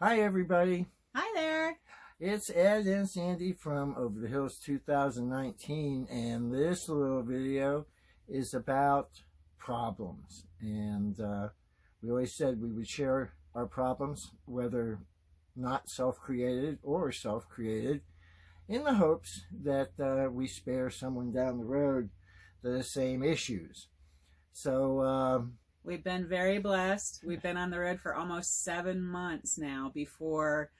Hi everybody, Hi there. it's Ed and Sandy from Over the Hills 2019, and this little video is about problems. And we always said we would share our problems, whether not self-created or self-created, in the hopes that we spare someone down the road the same issues. So We've been very blessed. We've been on the road for almost 7 months now before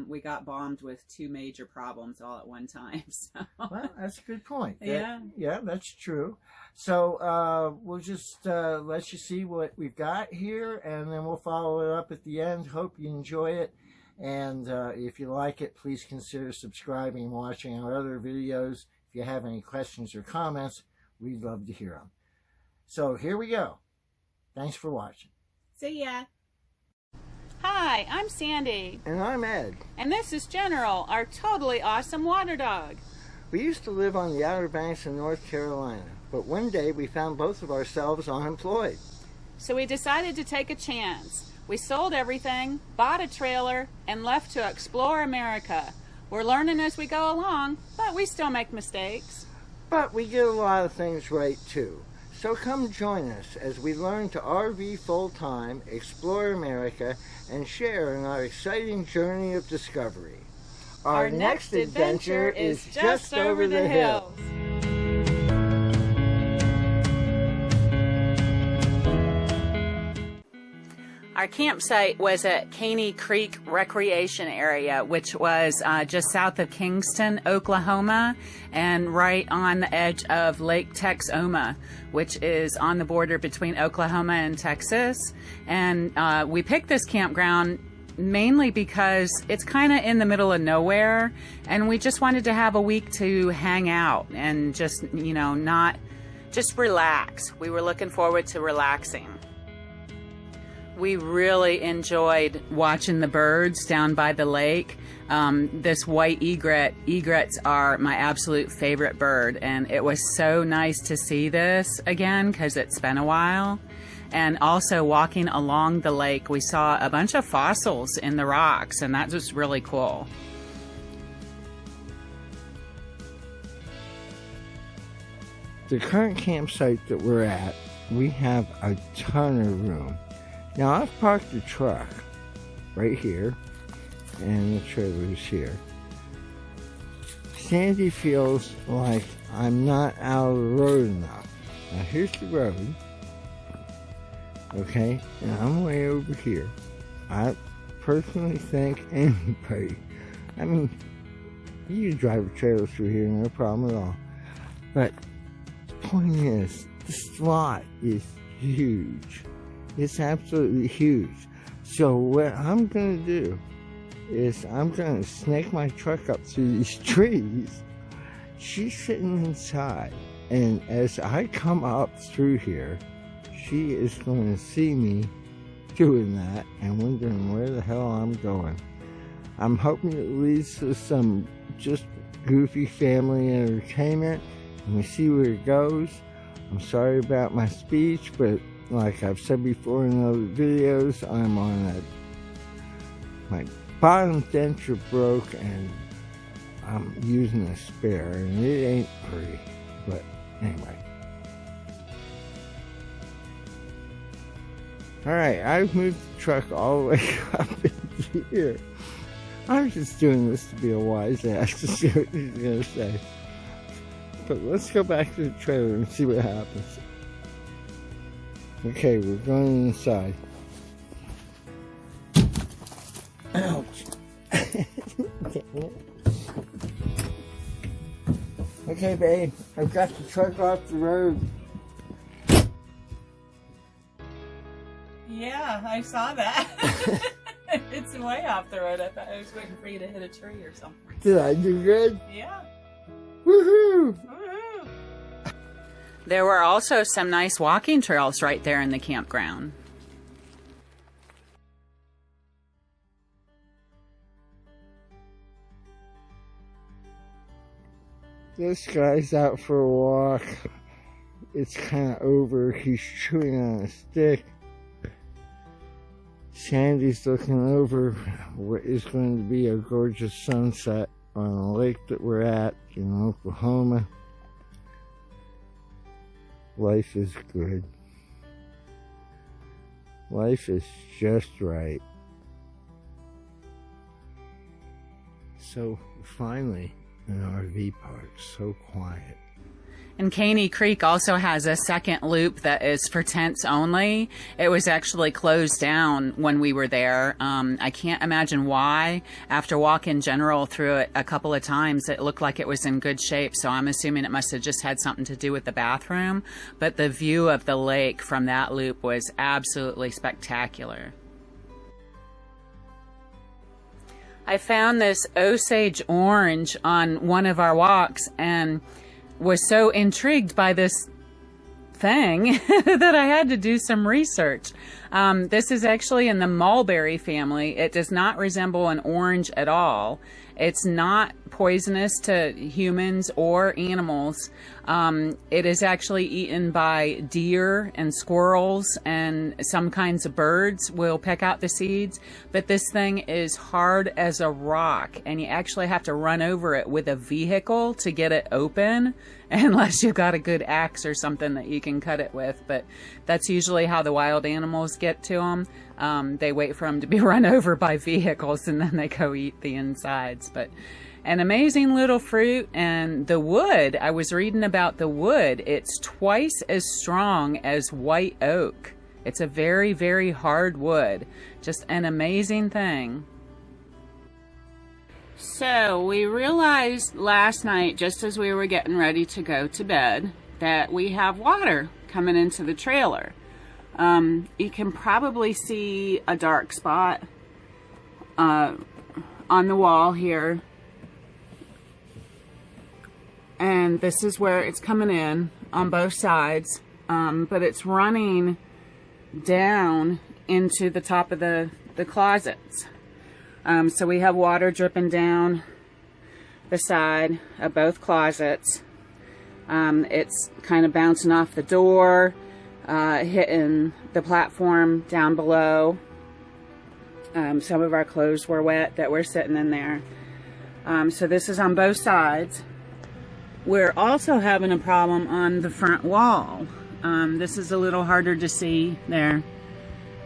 we got bombed with 2 major problems all at one time. So. Well, that's a good point. Yeah, that's true. So we'll just let you see what we've got here, and then we'll follow it up at the end. Hope you enjoy it. And if you like it, please consider subscribing and watching our other videos. If you have any questions or comments, we'd love to hear them. So here we go. Thanks for watching. See ya. Hi, I'm Sandy. And I'm Ed. And this is General, our totally awesome water dog. We used to live on the Outer Banks of North Carolina, but one day we found both of ourselves unemployed. So we decided to take a chance. We sold everything, bought a trailer, and left to explore America. We're learning as we go along, but we still make mistakes. But we get a lot of things right too. So come join us as we learn to RV full-time, explore America, and share in our exciting journey of discovery. Our next adventure is just over the hills. Our campsite was at Caney Creek Recreation Area, which was just south of Kingston, Oklahoma, and right on the edge of Lake Texoma, which is on the border between Oklahoma and Texas. And we picked this campground mainly because it's kind of in the middle of nowhere, and we just wanted to have a week to hang out and just, just relax. We were looking forward to relaxing. We really enjoyed watching the birds down by the lake. This white egret, egrets are my absolute favorite bird, and it was so nice to see this again because it's been a while. And also walking along the lake, we saw a bunch of fossils in the rocks, and that was really cool. The current campsite that we're at, we have a ton of room. Now I've parked the truck right here, and the trailer is here. Sandy feels like I'm not out of the road enough. Now here's the road, okay, and I'm way over here. I personally think anybody, you can drive a trailer through here, no problem at all. But the point is, this lot is huge. It's absolutely huge. So what I'm going to do is I'm going to snake my truck up through these trees. She's sitting inside. And as I come up through here, she is going to see me doing that and wondering where the hell I'm going. I'm hoping it leads to some just goofy family entertainment, and we see where it goes. I'm sorry about my speech, but like I've said before in other videos, I'm on my bottom denture broke, and I'm using a spare, and it ain't pretty. But anyway. Alright, I've moved the truck all the way up into here. I'm just doing this to be a wise ass to see what he's going to say. But let's go back to the trailer and see what happens. Okay, we're going inside. Ouch. Okay, babe, I've got the truck off the road. Yeah, I saw that. It's way off the road. I thought I was waiting for you to hit a tree or something. Did I do good? Yeah. Woohoo! There were also some nice walking trails right there in the campground. This guy's out for a walk. It's kind of over. He's chewing on a stick. Shandy's looking over what is going to be a gorgeous sunset on a lake that we're at in Oklahoma. Life is good. Life is just right. So finally, an RV park, so quiet. And Caney Creek also has a second loop that is for tents only. It was actually closed down when we were there. I can't imagine why. After walking general through it a couple of times, it looked like it was in good shape. So I'm assuming it must have just had something to do with the bathroom. But the view of the lake from that loop was absolutely spectacular. I found this Osage orange on one of our walks and was so intrigued by this thing that I had to do some research. This is actually in the mulberry family. It does not resemble an orange at all. It's not poisonous to humans or animals. It is actually eaten by deer and squirrels, and some kinds of birds will peck out the seeds. But this thing is hard as a rock, and you actually have to run over it with a vehicle to get it open, unless you've got a good axe or something that you can cut it with. But that's usually how the wild animals get to them. They wait for them to be run over by vehicles, and then they go eat the insides. But an amazing little fruit. And the wood, I was reading about the wood, it's twice as strong as white oak. It's a very, very hard wood. Just an amazing thing. So we realized last night, just as we were getting ready to go to bed, that we have water coming into the trailer. You can probably see a dark spot on the wall here. And this is where it's coming in on both sides, but it's running down into the top of the closets. So we have water dripping down the side of both closets. It's kind of bouncing off the door, hitting the platform down below. Some of our clothes were wet that were sitting in there. So this is on both sides. We're also having a problem on the front wall. This is a little harder to see there.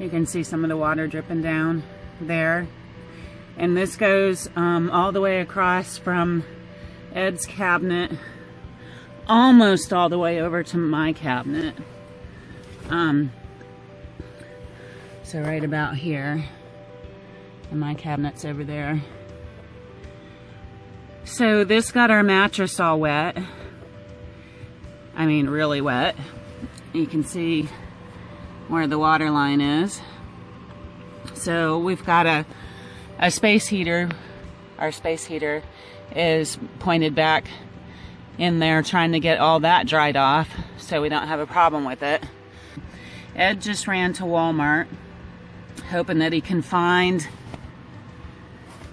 You can see some of the water dripping down there. And this goes all the way across from Ed's cabinet, almost all the way over to my cabinet. So right about here. And my cabinet's over there. So this got our mattress all wet. I mean, really wet. You can see where the water line is. So we've got a space heater. Our space heater is pointed back in there, trying to get all that dried off so we don't have a problem with it. Ed just ran to Walmart, hoping that he can find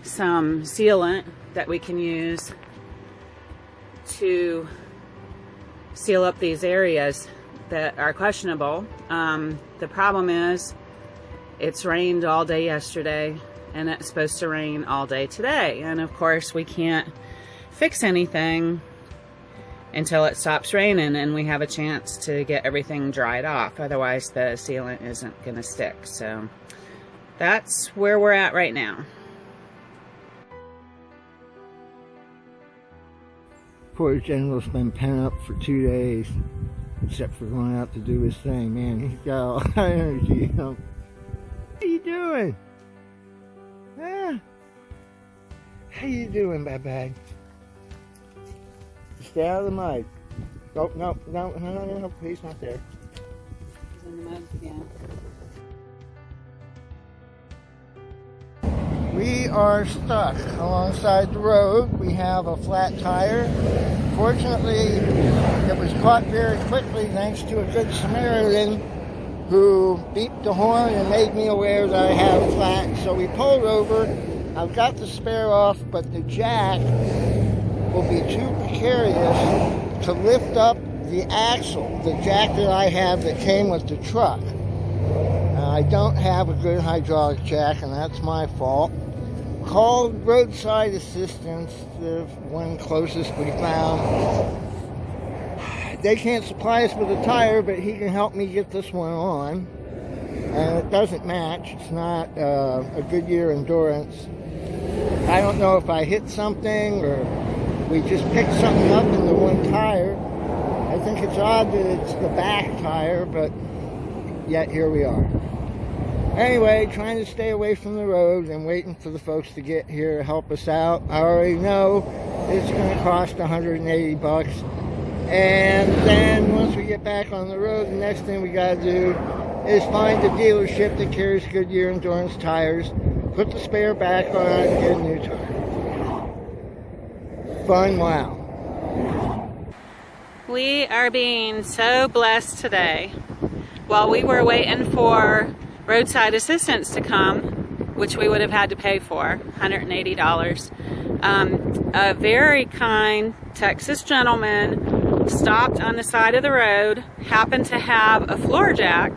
some sealant that we can use to seal up these areas that are questionable. The problem is it's rained all day yesterday and it's supposed to rain all day today, and of course we can't fix anything until it stops raining and we have a chance to get everything dried off. Otherwise the sealant isn't going to stick. So that's where we're at right now. Poor General's been pent up for 2 days, except for going out to do his thing. Man, he's got all that energy. What are you doing? Huh? How you doing, bye-bye? Stay out of the mud. Oh, no, he's not there. He's in the mud again. We are stuck alongside the road. We have a flat tire. Fortunately, it was caught very quickly thanks to a good Samaritan who beeped the horn and made me aware that I have flat. So we pulled over. I've got the spare off, but the jack will be too precarious to lift up the axle, the jack that I have that came with the truck. I don't have a good hydraulic jack, and that's my fault. Called roadside assistance, the one closest we found. They can't supply us with a tire, but he can help me get this one on. And it doesn't match. It's not a Goodyear Endurance. I don't know if I hit something or we just picked something up in the one tire. I think it's odd that it's the back tire, but yet here we are. Anyway, trying to stay away from the road and waiting for the folks to get here to help us out. I already know it's going to cost $180. And then once we get back on the road, the next thing we got to do is find a dealership that carries Goodyear Endurance tires, put the spare back on, and get a new tire. Fun, wow. We are being so blessed today. While we were waiting for roadside assistance to come, which we would have had to pay for, $180, a very kind Texas gentleman stopped on the side of the road, happened to have a floor jack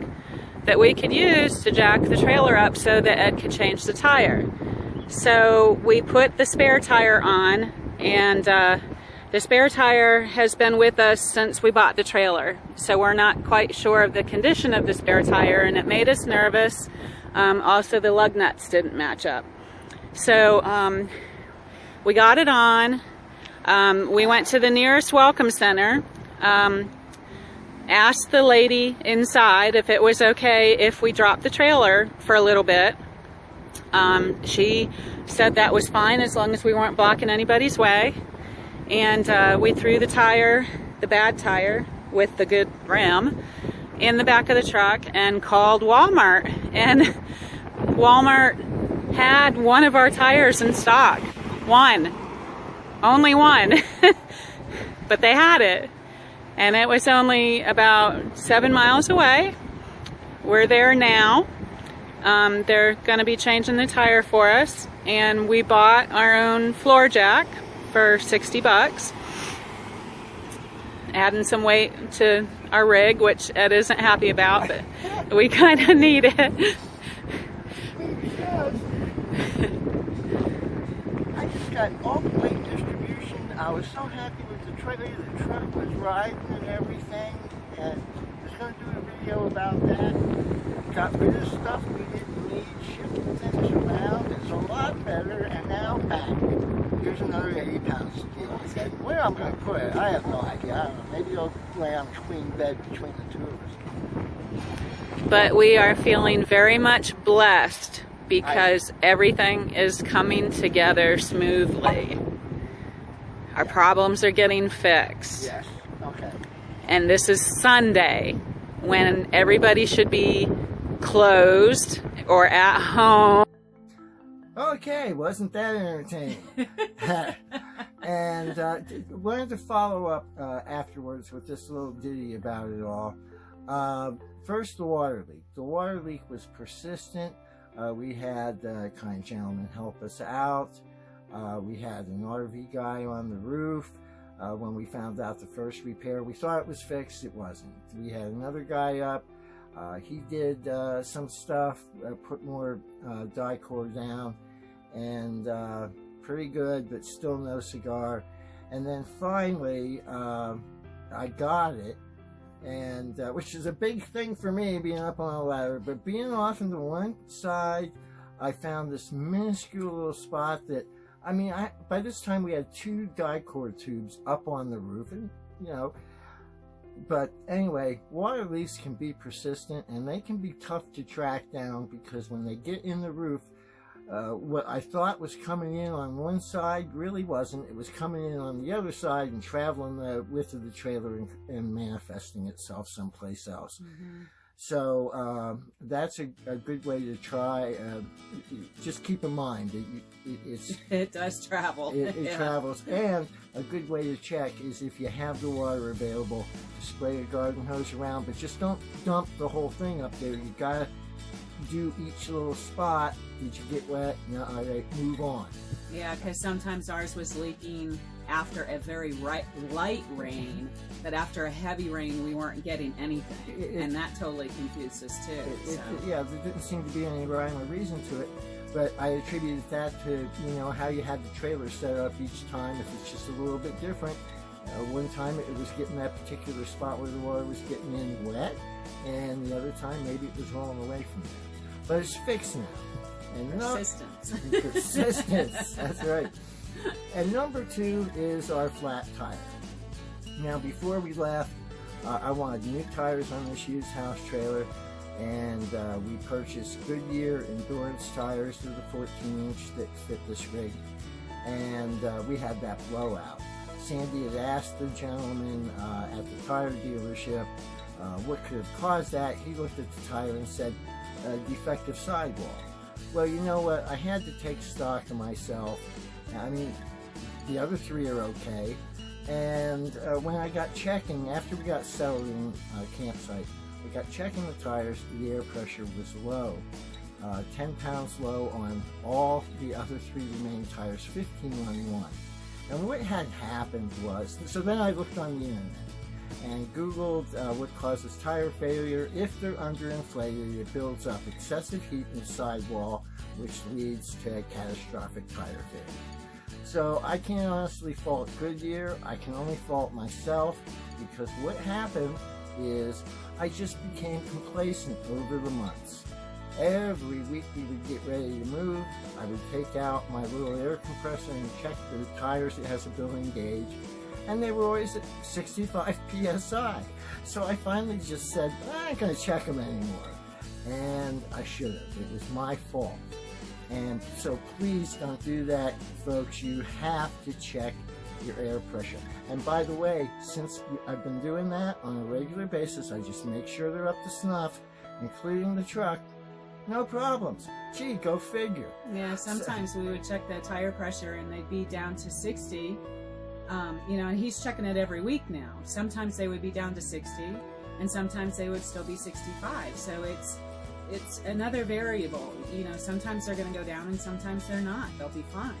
that we could use to jack the trailer up so that Ed could change the tire. So we put the spare tire on, and the spare tire has been with us since we bought the trailer. So we're not quite sure of the condition of the spare tire, and it made us nervous. Also, the lug nuts didn't match up. So we got it on. We went to the nearest welcome center, asked the lady inside if it was okay if we dropped the trailer for a little bit. She said that was fine as long as we weren't blocking anybody's way. And we threw the tire, the bad tire with the good rim, in the back of the truck and called Walmart. And Walmart had one of our tires in stock. One. Only one. But they had it. And it was only about 7 miles away. We're there now. They're going to be changing the tire for us. And we bought our own floor jack for $60. Adding some weight to our rig, which Ed isn't happy about, but we kind of need it. I just got all the weight distribution. I was so happy with the trailer. The truck was riding and everything, and I was going to do a video about that. Got rid of stuff we didn't need, shifted things around. It's a lot better, and now back. Here's another 80 pounds to deal with. Where I'm going to put it, I have no idea. I don't know. Maybe it'll lay on a queen bed between the two of us. But we are feeling very much blessed because everything is coming together smoothly. Our problems are getting fixed. Yes. Okay. And this is Sunday, when everybody should be closed or at home. Okay, wasn't that entertaining? And wanted to follow up afterwards with this little ditty about it all. First, the water leak. The water leak was persistent. We had a kind gentleman help us out. We had an RV guy on the roof. When we found out the first repair, we thought it was fixed. It wasn't. We had another guy up. He did some stuff, put more die-core down, and pretty good, but still no cigar. And then finally, I got it, and which is a big thing for me, being up on a ladder. But being off on the one side, I found this minuscule little spot that, I mean, by this time we had 2 die-core tubes up on the roof, and you know. But anyway, water leaks can be persistent, and they can be tough to track down, because when they get in the roof, what I thought was coming in on one side really wasn't. It was coming in on the other side and traveling the width of the trailer and manifesting itself someplace else. Mm-hmm. So that's a good way to try. Just keep in mind that it does travel. It travels. And a good way to check is if you have the water available, to spray a garden hose around, but just don't dump the whole thing up there. You gotta do each little spot Did you get wet? No, all right, move on. Yeah, because sometimes ours was leaking after a very light rain, but after a heavy rain, we weren't getting anything. And that totally confused us too. Yeah, there didn't seem to be any rhyme or reason to it. But I attributed that to, you know, how you had the trailer set up each time, if it's just a little bit different. One time it was getting that particular spot where the water was getting in wet, and the other time maybe it was rolling away from there. But it's fixed now. And persistence. Persistence, that's right. And number 2 is our flat tire. Now, before we left, I wanted new tires on this used house trailer, and we purchased Goodyear endurance tires. They're the 14-inch that fit this rig, and we had that blowout. Sandy had asked the gentleman at the tire dealership what could have caused that. He looked at the tire and said, defective sidewall. Well, you know what? I had to take stock of myself. I mean, the other 3 are okay. And when I got checking, after we got settled in campsite, we got checking the tires, the air pressure was low. 10 pounds low on all the other 3 remaining tires, 15 on one. And what had happened was, so then I looked on the internet and Googled what causes tire failure. If they're underinflated, it builds up excessive heat in the sidewall, which leads to catastrophic tire failure. So I can't honestly fault Goodyear. I can only fault myself, because what happened is I just became complacent over the months. Every week we would get ready to move, I would take out my little air compressor and check the tires. It has a built-in gauge, and they were always at 65 psi. So I finally just said, I ain't gonna check them anymore. And I should have. It was my fault. And so please don't do that, folks. You have to check your air pressure. And by the way, since I've been doing that on a regular basis, I just make sure they're up to snuff, including the truck. No problems. Gee, go figure. Yeah, sometimes we would check that tire pressure and they'd be down to 60. You know, and he's checking it every week now. Sometimes they would be down to 60, and sometimes they would still be 65. So it's another variable. You know, sometimes they're going to go down and sometimes they're not. They'll be fine.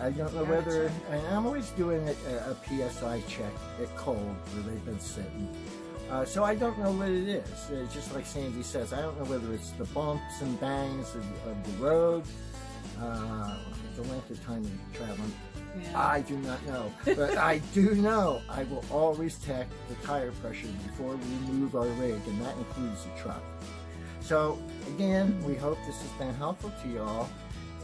I don't know whether, and I'm always doing a PSI check at cold where they've been sitting. So I don't know what it is. Just like Sandy says, I don't know whether it's the bumps and bangs of the road, the length of time you're traveling. Yeah. I do not know. But I do know I will always check the tire pressure before we move our rig, and that includes the truck. So again, we hope this has been helpful to you all.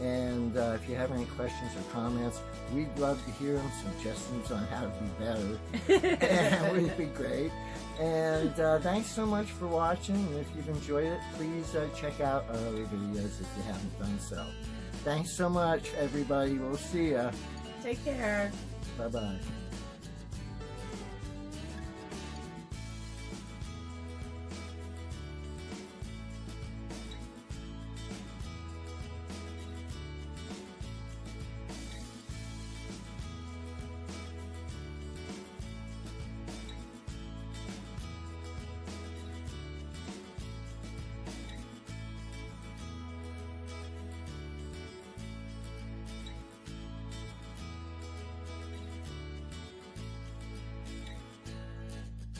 And if you have any questions or comments, we'd love to hear them. Suggestions on how to be better and would be great. And thanks so much for watching. And if you've enjoyed it, please check out our other videos if you haven't done so. Thanks so much, everybody. We'll see ya. Take care. Bye-bye.